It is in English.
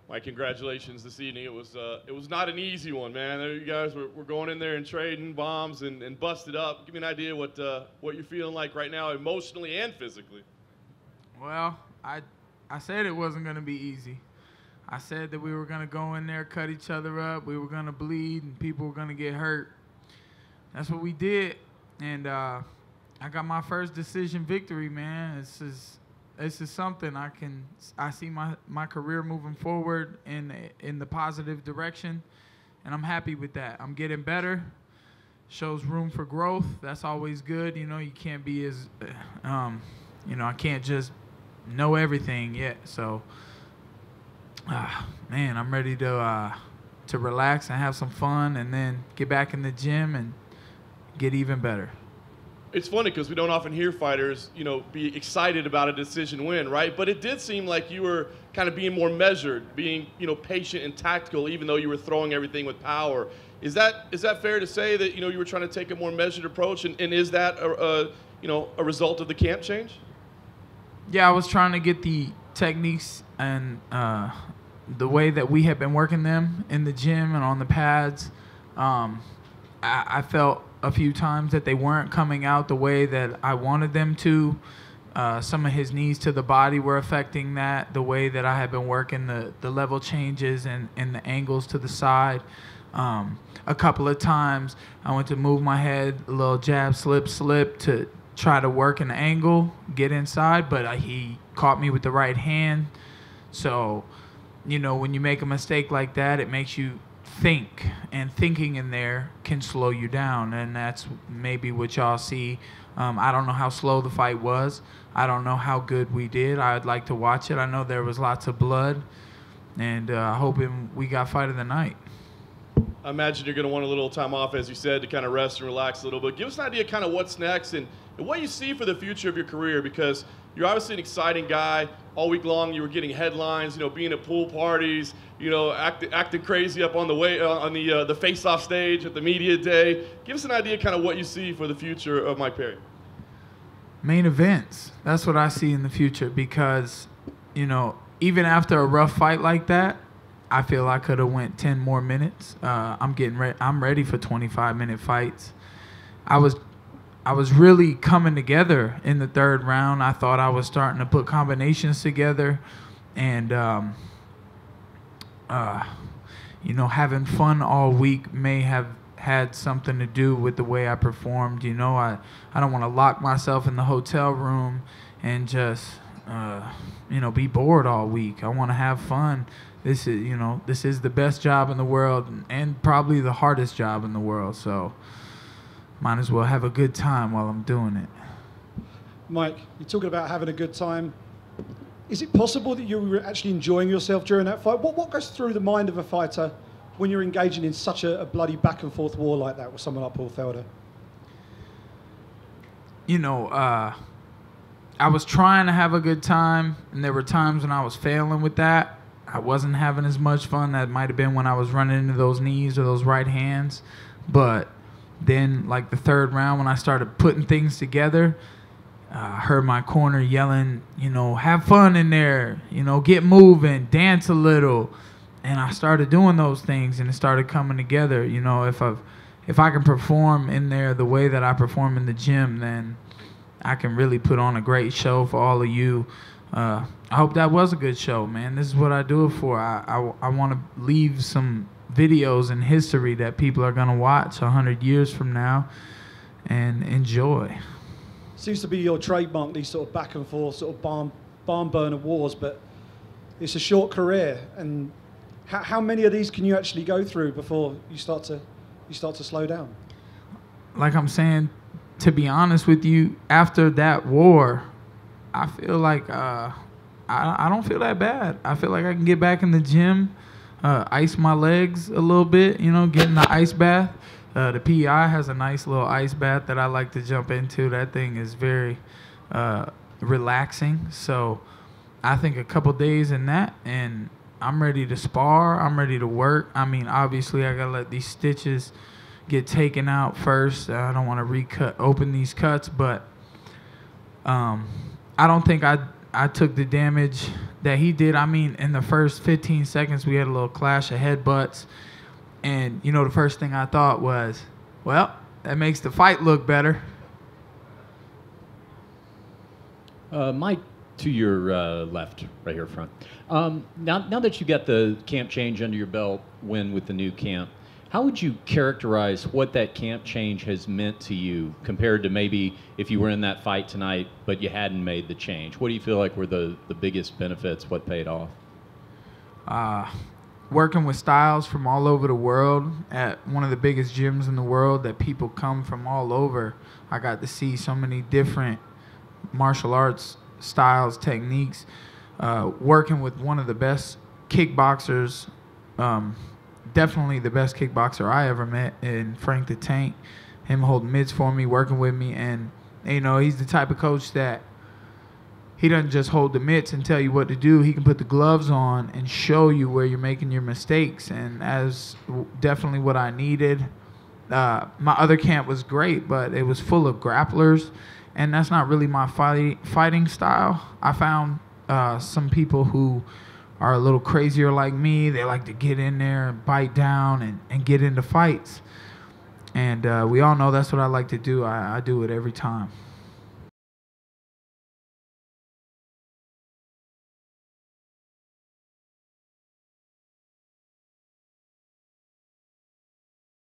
My congratulations this evening. It was not an easy one, man. You guys were going in there and trading bombs and busted up. Give me an idea what you're feeling like right now, emotionally and physically. Well, I said it wasn't going to be easy. I said that we were going to go in there, cut each other up, we were going to bleed, and people were going to get hurt. That's what we did, and I got my first decision victory, man. This is something I see my career moving forward in the positive direction, and I'm happy with that. I'm getting better. Shows room for growth. That's always good. You know, you can't be as, I can't just know everything yet. So, man, I'm ready to relax and have some fun, and then get back in the gym and get even better. It's funny because we don't often hear fighters, be excited about a decision win, right? But it did seem like you were kind of being more measured, being, patient and tactical, even though you were throwing everything with power. Is that fair to say that, you were trying to take a more measured approach, and is that a result of the camp change? Yeah, I was trying to get the techniques and the way that we had been working them in the gym and on the pads. I felt a few times that they weren't coming out the way that I wanted them to. Some of his knees to the body were affecting that, the way that I had been working the level changes and the angles to the side. A couple of times I went to move my head, a little jab, slip to try to work an angle, get inside, but he caught me with the right hand. So, when you make a mistake like that, it makes you think, and thinking in there can slow you down, and that's maybe what y'all see. I don't know how slow the fight was. I don't know how good we did. I'd like to watch it. I know there was lots of blood, and hoping we got fight of the night. I imagine you're going to want a little time off, as you said, to kind of rest and relax a little bit. Give us an idea kind of what's next and what you see for the future of your career, because you're obviously an exciting guy. All week long you were getting headlines, being at pool parties, acting crazy up on the face-off stage at the media day. Give us an idea kind of what you see for the future of Mike Perry. Main events. That's what I see in the future, because, even after a rough fight like that, I feel I could have went 10 more minutes. I'm ready for 25-minute fights. I was really coming together in the third round. I thought I was starting to put combinations together, and having fun all week may have had something to do with the way I performed. I don't want to lock myself in the hotel room and just be bored all week. I want to have fun. This is the best job in the world, and probably the hardest job in the world. So might as well have a good time while I'm doing it. Mike, you're talking about having a good time. Is it possible that you were actually enjoying yourself during that fight? What goes through the mind of a fighter when you're engaging in such a bloody back-and-forth war like that with someone like Paul Felder? I was trying to have a good time, and there were times when I was failing with that. I wasn't having as much fun. That might have been when I was running into those knees or those right hands. But then, like the third round, when I started putting things together, I heard my corner yelling, have fun in there, get moving, dance a little. And I started doing those things, and it started coming together. If I can perform in there the way that I perform in the gym, then I can really put on a great show for all of you. I hope that was a good show, man. This is what I do it for. I want to leave some videos in history that people are going to watch 100 years from now and enjoy. Seems to be your trademark, these sort of back and forth, sort of barn burner wars, but it's a short career. And how many of these can you actually go through before you start to slow down? Like I'm saying, to be honest with you, after that war, I feel like I don't feel that bad. I feel like I can get back in the gym, ice my legs a little bit, get in the ice bath. The PI has a nice little ice bath that I like to jump into. That thing is very relaxing. So I think a couple days in that, and I'm ready to spar. I'm ready to work. I mean, obviously, I got to let these stitches get taken out first. I don't want to open these cuts, but I don't think I took the damage that he did. I mean, in the first 15 seconds, we had a little clash of headbutts. And, you know, the first thing I thought was, well, that makes the fight look better. Mike, to your left, right here front. Now that you got the camp change under your belt, win with the new camp, how would you characterize what that camp change has meant to you compared to maybe if you were in that fight tonight but you hadn't made the change? What do you feel like were the biggest benefits, what paid off? Working with styles from all over the world at one of the biggest gyms in the world that people come from all over. I got to see so many different martial arts styles, techniques, working with one of the best kickboxers, definitely the best kickboxer I ever met in Frank the Tank, him holding mitts for me, working with me. And, you know, he's the type of coach that he doesn't just hold the mitts and tell you what to do. He can put the gloves on and show you where you're making your mistakes. And as definitely what I needed. My other camp was great, but it was full of grapplers, and that's not really my fighting style. I found some people who are a little crazier like me. They like to get in there and bite down and get into fights. And we all know that's what I like to do. I do it every time.